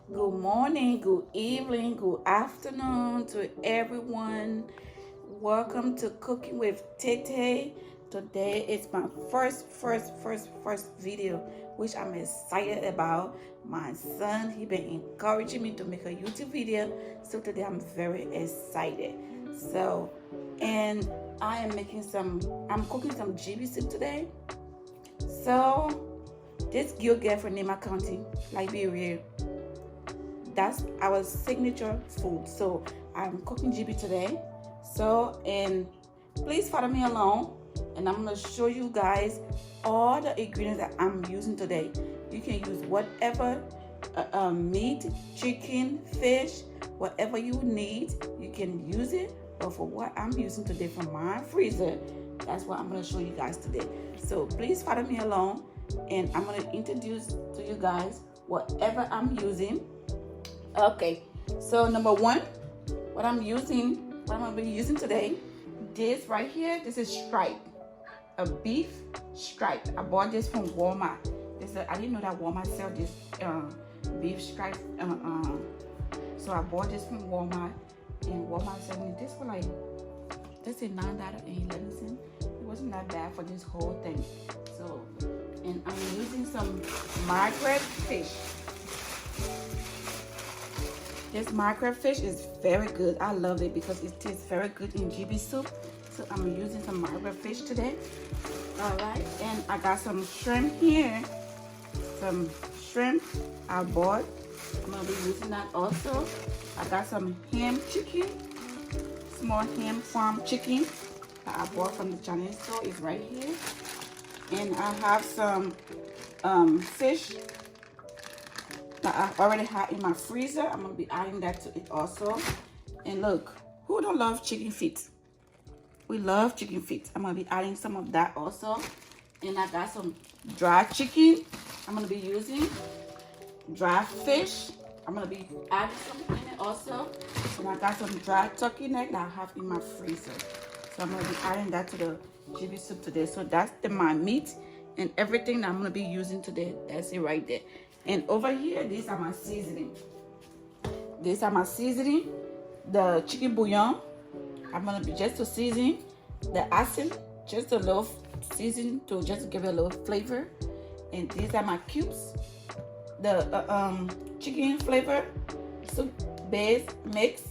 Good morning, good evening, good afternoon to everyone. Welcome to Cooking with Tete. Today is my first video, which I'm excited about. My son, he been encouraging me to make a YouTube video, so today I'm very excited. So, and I am I'm cooking some GB soup today. So, this girl from Nema County, Liberia, that's our signature food. So I'm cooking GB today. So, and please follow me along, and I'm going to show you guys all the ingredients that I'm using today. You can use whatever meat, chicken, fish, whatever you need, you can use it. But for what I'm using today from my freezer, that's what I'm going to show you guys today. So please follow me along, and I'm going to introduce to you guys whatever I'm using. Okay, so number one, what I'm gonna be using today, this right here, this is stripe, a beef stripe. I bought this from Walmart. I didn't know that Walmart sell this beef stripe. So I bought this from Walmart, and Walmart sent me this for like, this is $9.11. It wasn't that bad for this whole thing. So, and I'm using some microwave fish. This microwave fish is very good. I love it because it tastes very good in GB soup. So I'm using some microwave fish today. All right, and I got some shrimp here. Some shrimp I bought. I'm gonna be using that also. I got some ham chicken, small ham farm chicken that I bought from the Chinese store. It's right here. And I have some fish that I already had in my freezer. I'm gonna be adding that to it also. And look, who don't love chicken feet? We love chicken feet. I'm gonna be adding some of that also. And I got some dry chicken. I'm gonna be using dry fish. I'm gonna be adding some in it also. And I got some dry turkey neck that I have in my freezer. So I'm gonna be adding that to the GB soup today. So that's my meat and everything that I'm gonna be using today. That's it right there. And over here, these are my seasoning. These are my seasoning. The chicken bouillon, I'm gonna be just to season. The acid, just a little season to just give it a little flavor. And these are my cubes. The chicken flavor, soup base mix,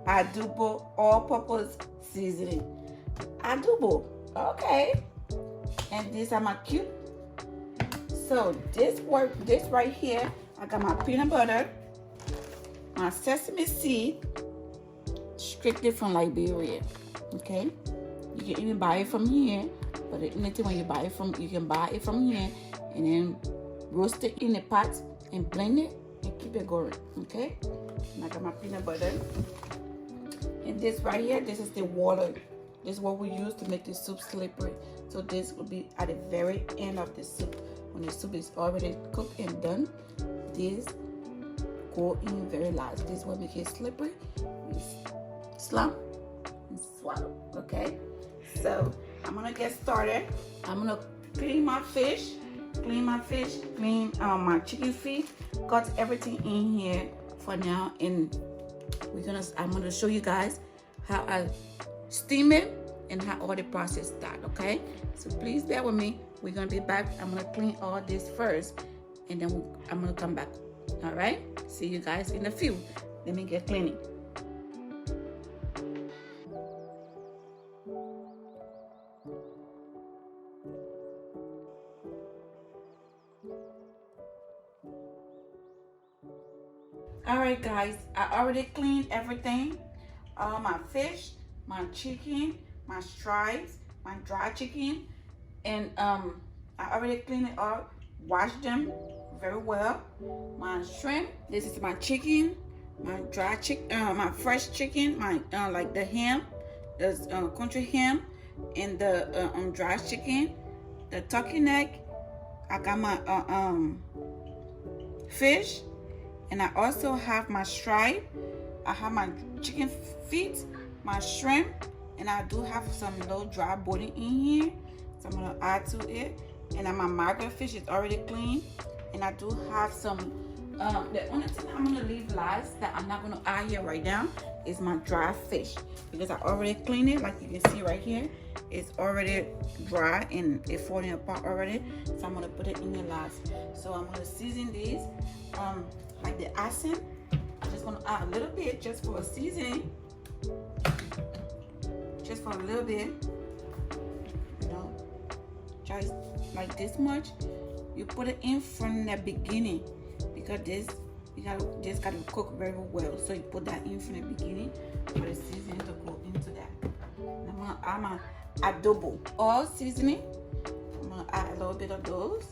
adobo, all-purpose seasoning. Adobo, okay. And these are my cubes. So this right here, I got my peanut butter, my sesame seed, strictly from Liberia. Okay, you can even buy it from here, but anything when you buy it from, you can buy it from here, and then roast it in a pot and blend it and keep it going. Okay, and I got my peanut butter, and this right here, this is the water. This is what we use to make the soup slippery. So this will be at the very end of the soup. When the soup is already cooked and done, this go in very last. This will make it slippery. You slump and swallow. Okay. So I'm gonna get started. I'm gonna clean my fish, clean my chicken feet, cut everything in here for now, and I'm gonna show you guys how I steam it and how all the process start. Okay, so please bear with me. We're gonna be back. I'm gonna clean all this first, and then I'm gonna come back. All right, see you guys in a few. Let me get cleaning. All right, guys, I already cleaned everything. All my fish, my chicken, my stripes, my dry chicken, and I already cleaned it up, washed them very well. My shrimp, this is my chicken, my dry chicken, my fresh chicken, my like the ham, the country ham, and the dry chicken, the turkey neck. I got my fish, and I also have my stripe. I have my chicken feet, my shrimp, and I do have some little dry body in here, so I'm gonna add to it. And then my microwave fish is already clean, and I do have some The only thing I'm gonna leave last that I'm not gonna add here right now is my dry fish, because I already cleaned it. Like you can see right here, it's already dry and it's falling apart already. So I'm gonna put it in the last. So I'm gonna season these like the acid. I'm just gonna add a little bit just for a seasoning, just for a little bit, you know, just like this much. You put it in from the beginning, because this gotta cook very well. So you put that in from the beginning for the seasoning to go into that. And I'm gonna add my adobo or seasoning. I'm gonna add a little bit of those.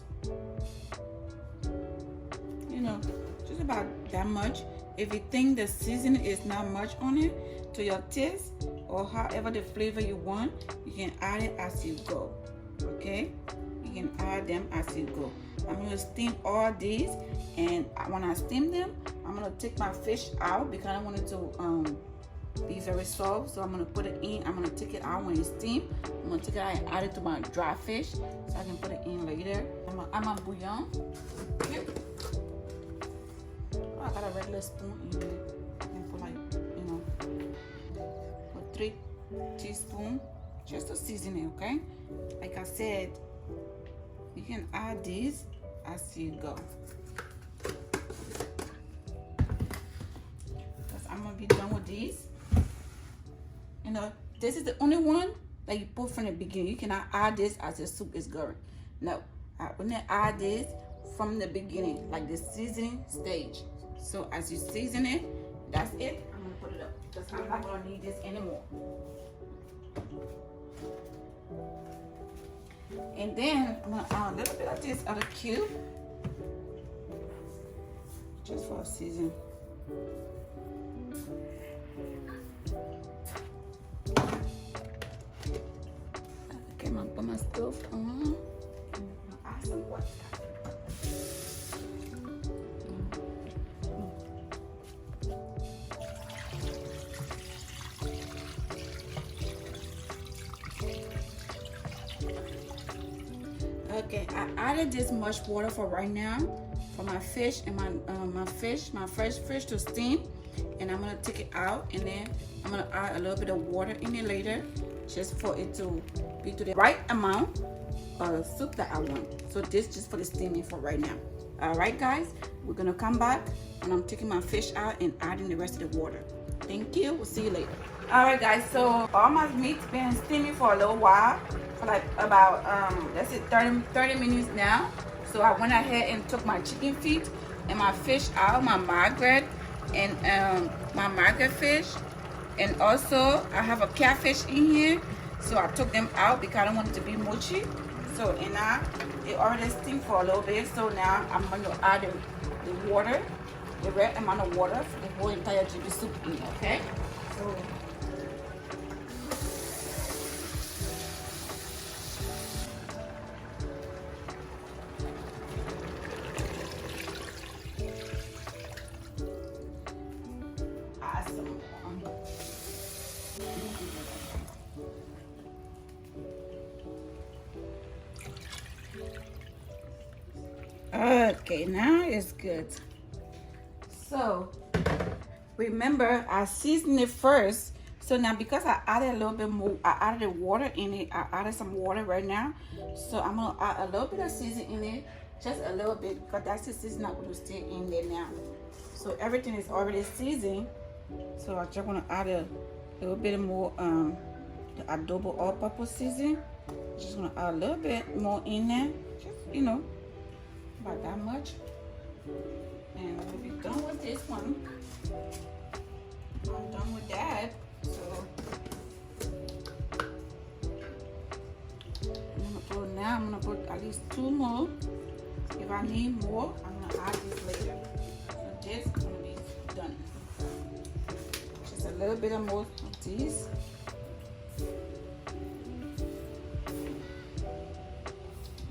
You know, just about that much. If you think the seasoning is not much on it to your taste, or however the flavor you want, you can add it as you go. Okay? You can add them as you go. I'm gonna steam all these, and when I steam them, I'm gonna take my fish out because I want it to be very soft. So I'm gonna put it in. I'm gonna take it out when it's steamed. I'm gonna take it out and add it to my dry fish, so I can put it in later. I'm a bouillon. Okay. Oh, I got a regular spoon in here. I can put like, you know, put 3 teaspoons just to season it. Okay. Like I said, you can add these as you go. Because I'm gonna be done with these. You know, this is the only one that you put from the beginning. You cannot add this as the soup is going. No, I only add this from the beginning, like the seasoning stage. So as you season it, that's it. I'm gonna put it up because I'm not gonna need this anymore. And then I'm gonna add a little bit of this other cube, just for a season. Okay, I'm gonna put my stove on. I'm gonna add some water. Okay, I added this much water for right now for my fish and my fresh fish to steam, and I'm gonna take it out, and then I'm gonna add a little bit of water in it later, just for it to be to the right amount of soup that I want. So this just for the steaming for right now. All right, guys, we're gonna come back and I'm taking my fish out and adding the rest of the water. Thank you. We'll see you later. All right, guys. So all my meat's been steaming for a little while. Like about let's say 30 minutes now. So I went ahead and took my chicken feet and my fish out, my margaret and my margaret fish, and also I have a catfish in here, so I took them out because I don't want it to be mushy. So and now it already steamed for a little bit, so now I'm going to add the water, the right amount of water for the whole entire GB soup in, okay? So okay, now it's good. So remember, I seasoned it first. So now because I added a little bit more, I added water in it. I added some water right now. So I'm gonna add a little bit of seasoning in it, just a little bit, because that's the seasoning I'm gonna stay in there now. So everything is already seasoned. So I'm just gonna add a little bit more the adobo all-purpose seasoning. Just gonna add a little bit more in there, just, you know, about that much. And we'll be done with this one. I'm done with that. So I'm gonna put at least 2 more. If I need more, I'm gonna add this later. So this is gonna be done. Just a little bit more of this.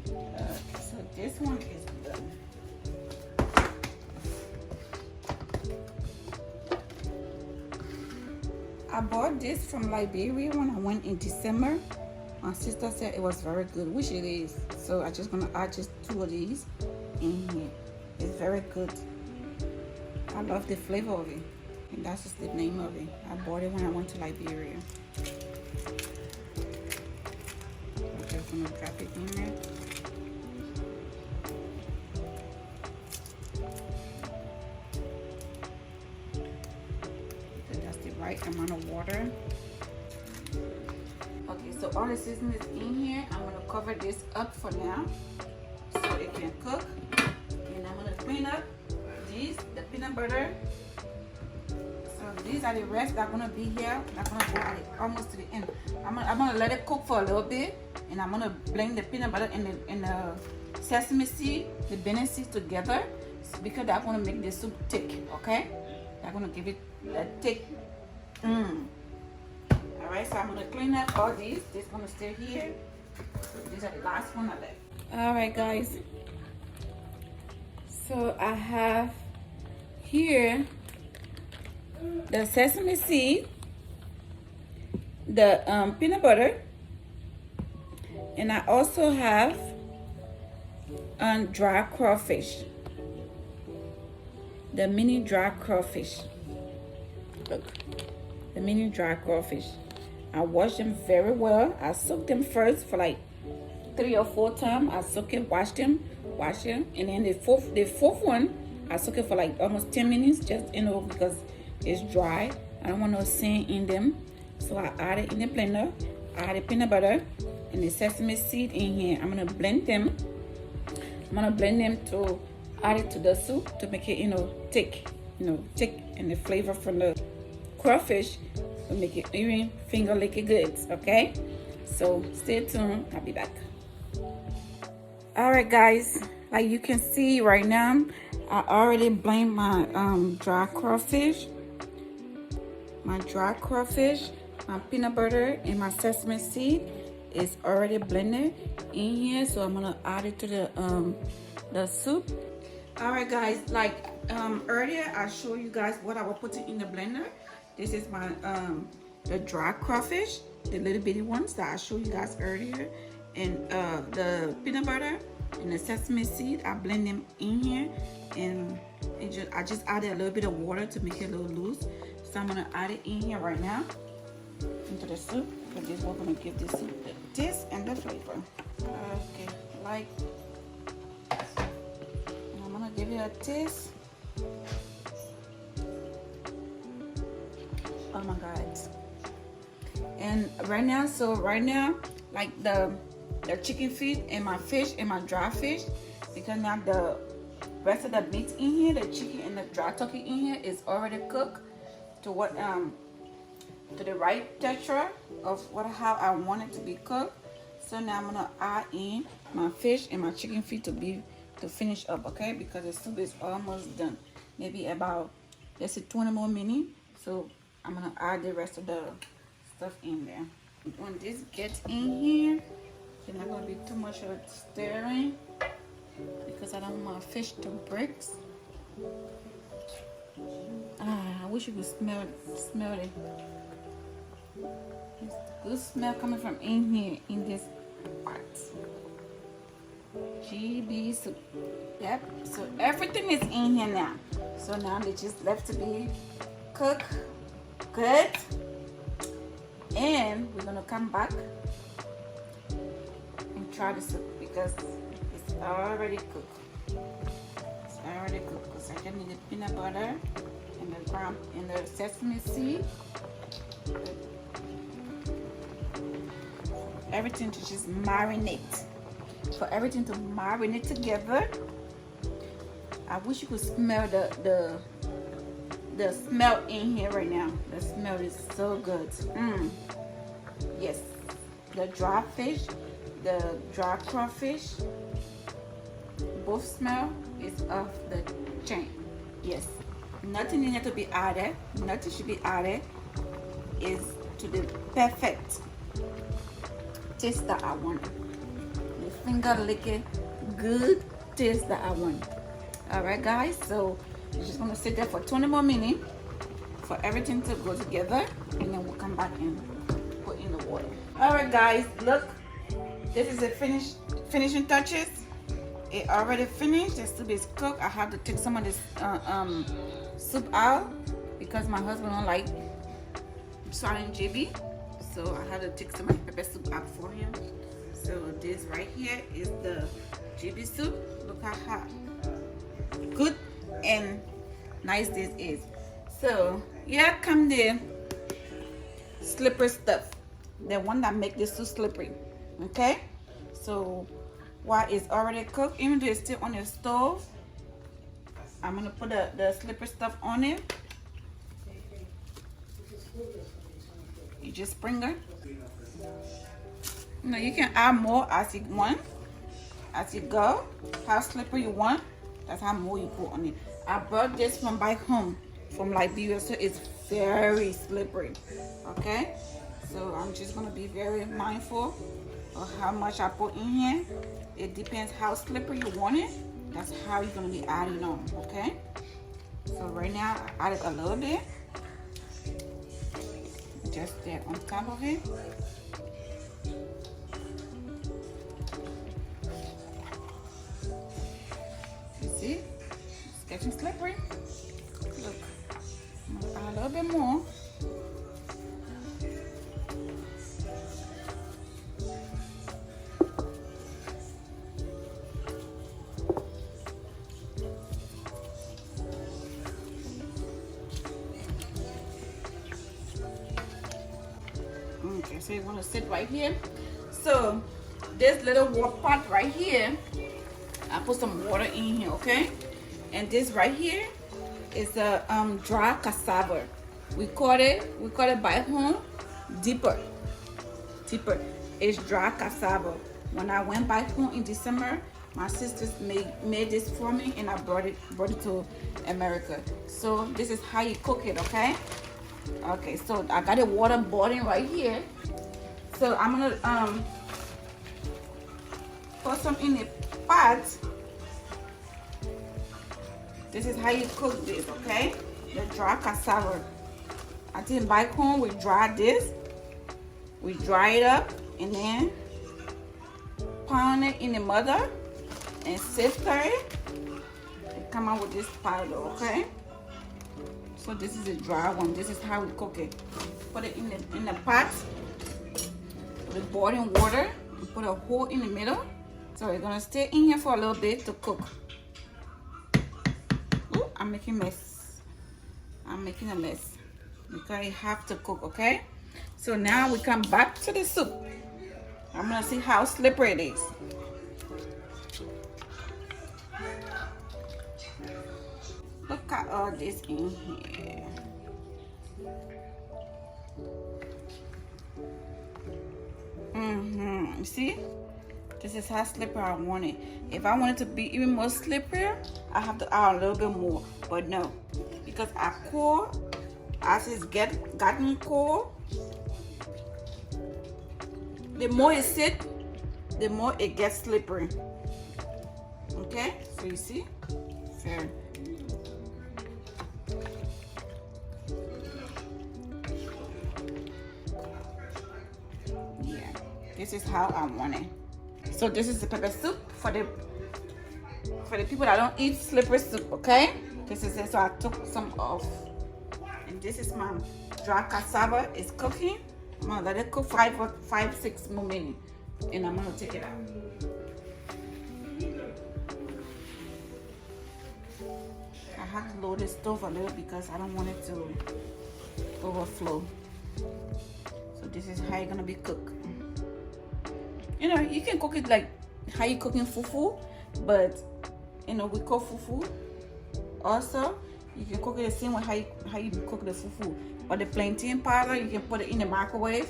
So this one is done. I bought this from Liberia when I went in December. My sister said it was very good, which it is. So I'm just gonna add just 2 of these in here. It's very good. I love the flavor of it. And that's just the name of it. I bought it when I went to Liberia. I'm just gonna drop it in there. So that's the right amount of water. Okay, so all the seasoning is in here. I'm gonna cover this up for now so it can cook. And I'm gonna clean up the peanut butter. So these are the rest that are gonna be here. I'm gonna go at it almost to the end. I'm gonna let it cook for a little bit, and I'm gonna blend the peanut butter and the sesame seed, the Benin seeds together, because that's gonna make the soup thick. Okay, they're gonna give it a thick. Alright, so I'm gonna clean up all these. This gonna stay here. These are the last one I left. Alright guys. So I have here the sesame seed, the peanut butter, and I also have dry crawfish. The mini dry crawfish. Look, the mini dry crawfish. I wash them very well. I soak them first for like 3 or 4 times. I soak it, wash them, and then the fourth one, I soak it for like almost 10 minutes, just because it's dry. I don't want no sand in them, so I add it in the blender. I add the peanut butter and the sesame seed in here. I'm gonna blend them. I'm gonna blend them to add it to the soup to make it thick, thick, and the flavor from the crawfish will make it even finger licking good. Okay, so stay tuned. I'll be back. All right guys, like you can see right now, I already blend my dry crawfish, my peanut butter, and my sesame seed is already blended in here. So I'm gonna add it to the soup. All right guys, like earlier I showed you guys what I was putting in the blender. This is my the dry crawfish, the little bitty ones that I showed you guys earlier, and the peanut butter and the sesame seed. I blend them in here, and I just added a little bit of water to make it a little loose. So I'm gonna add it in here right now into the soup, because this is what's gonna give this soup the taste and the flavor. Okay, like I'm gonna give it a taste. Oh my god. And right now, like the chicken feet and my fish and my dry fish, because now the rest of the meat in here, the chicken and the dry turkey in here, is already cooked to what to the right texture of how I want it to be cooked. So now I'm gonna add in my fish and my chicken feet to finish up, okay? Because the soup is almost done. Maybe about, let's say, 20 more minutes. So I'm gonna add the rest of the stuff in there. When this gets in here, there's not gonna be too much of stirring, because I don't want my fish to break. I wish you could smell it. It's good smell coming from in here, in this part. GB soup. Yep, so everything is in here now. So now they just left to be cooked good. And we're gonna come back and try the soup, because it's already cooked. It's already cooked, because I just need the peanut butter and the sesame seed. Everything to just marinate. For everything to marinate together. I wish you could smell the smell in here right now. The smell is so good. Yes, the dry fish, the dry crawfish, both smell is off the chain. Yes, nothing needs to be added. Nothing should be added. Is to the perfect taste that I want. The finger licking good taste that I want. All right, guys. So you're just gonna sit there for 20 more minutes for everything to go together, and then we'll come back and put in the water. All right, guys. Look, this is the finishing touches. it already finished. The soup is cooked. I have to take some of this soup out because my husband don't like salt and GB, so I had to take some of the pepper soup out for him. So this right here is the GB soup. Look how good and nice this is. So here come the slippery stuff, the one that make this soup slippery. Okay, so while it's already cooked, even though it's still on the stove, I'm gonna put the slippery stuff on it. You just sprinkle. You know, you can add more as you want, as you go. How slippery you want, that's how more you put on it. I brought this from back home, from Liberia, so it's very slippery. Okay, so I'm just gonna be very mindful of how much I put in here. It depends how slippery you want it. That's how you're gonna be adding on. Okay, so right now I added a little bit, just there on top of it. You see, it's getting slippery. Look, I'm gonna add a little bit more. Okay, so you want to sit right here. So this little water pot right here, I put some water in here, okay? And this right here is a dry cassava. We call it back home deeper. It's dry cassava. When I went back home in December, my sisters made this for me, and I brought it to America. So this is how you cook it, okay? Okay, so I got the water boiling right here. So I'm gonna put some in the pot. This is how you cook this, okay? The dry cassava. I think back home we dry this. We dry it up and then pound it in the mother and sift it and come out with this powder, okay? So this is a dry one. This is how we cook it. Put it in the pot with boiling water and put a hole in the middle. So it's gonna stay in here for a little bit to cook. Ooh, I'm making a mess. I'm making a mess because it have to cook, okay? So now we come back to the soup. I'm gonna see how slippery it is. Look at all this in here. You see? This is how slippery I want it. If I want it to be even more slippery, I have to add a little bit more. But no, because I pour, as it's gotten cold, the more it sits, the more it gets slippery. Okay, so you see? Fair. Yeah, this is how I want it. So this is the pepper soup for the people that don't eat slippery soup, okay? This is it. So I took some off. And this is my dry cassava. It's cooking. I'm gonna let it cook 6 more minutes. And I'm gonna take it out. I have to lower the stove a little because I don't want it to overflow. So this is how it's gonna be cooked. You know, you can cook it like how you cooking fufu, but you know, we cook fufu. Also, you can cook it the same way how you cook the fufu. But the plantain powder, you can put it in the microwave.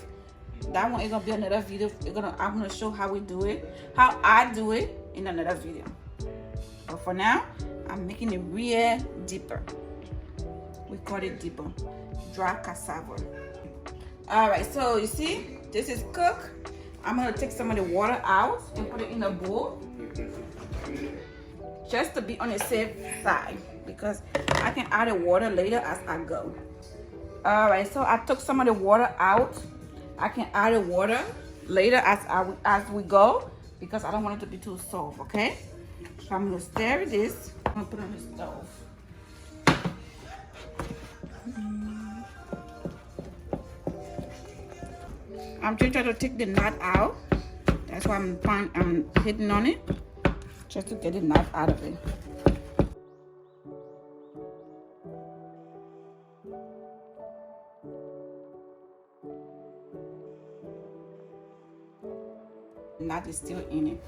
That one is gonna be another video. I'm gonna show how we do it, how I do it in another video. But for now, I'm making it real deeper. We call it deeper, dry cassava. All right, so you see, this is cooked. I'm gonna take some of the water out and put it in a bowl, just to be on the safe side, because I can add the water later as I go. All right, so I took some of the water out. I can add the water later as we go, because I don't want it to be too soft, okay? So I'm gonna stir this. I'm gonna put it on the stove. I'm just trying to take the knot out. That's why I'm hitting on it, just to get the knot out of it. The knot is still in it.